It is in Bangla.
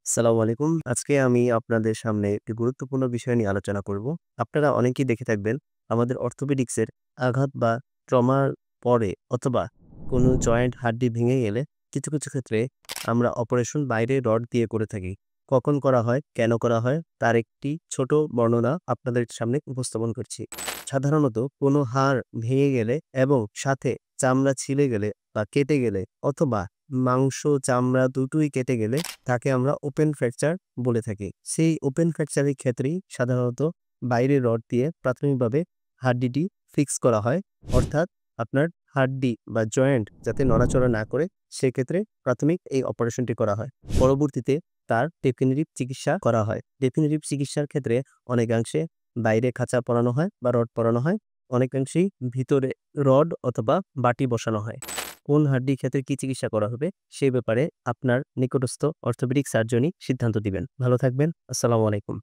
আসসালামু আলাইকুম। আজকে আমি আপনাদের সামনে একটি গুরুত্বপূর্ণ বিষয় নিয়ে আলোচনা করব। আপনারা অনেকেই দেখে থাকবেন আমাদের অর্থোপেডিক্সের আঘাত বা ট্রমার পরে অথবা কোনো জয়েন্ট হাড্ডি ভেঙে গেলে কিছু ক্ষেত্রে আমরা অপারেশন বাইরে রড দিয়ে করে থাকি। কখন করা হয়, কেন করা হয় তার একটি ছোট বর্ণনা আপনাদের সামনে উপস্থাপন করছি। সাধারণত কোনো হাড় ভেঙে গেলে এবং সাথে চামড়া ছিলে গেলে বা কেটে গেলে অথবা মাংস, চামড়া দুটোই কেটে গেলে তাকে আমরা ওপেন ফ্র্যাকচার বলে থাকি। সেই ওপেন ফ্র্যাকচারের ক্ষেত্রেই সাধারণত বাইরের রড দিয়ে প্রাথমিকভাবে হাড্ডিটি ফিক্স করা হয়। অর্থাৎ আপনার হাড্ডি বা জয়েন্ট যাতে নড়াচড়া না করে সেক্ষেত্রে প্রাথমিক এই অপারেশনটি করা হয়। পরবর্তীতে তার ডেফিনিটিভ চিকিৎসা করা হয়। ডেফিনিটিভ চিকিৎসার ক্ষেত্রে অনেকাংশে বাইরে খাঁচা পরানো হয় বা রড পরানো হয়। অনেকাংশেই ভিতরে রড অথবা বাটি বসানো হয়। কোন হাড্ডির ক্ষেত্রে কি চিকিৎসা করা হবে সে ব্যাপারে আপনার নিকটস্থ অর্থোপেডিক সার্জনই সিদ্ধান্ত দিবেন। ভালো থাকবেন। আসসালামু আলাইকুম।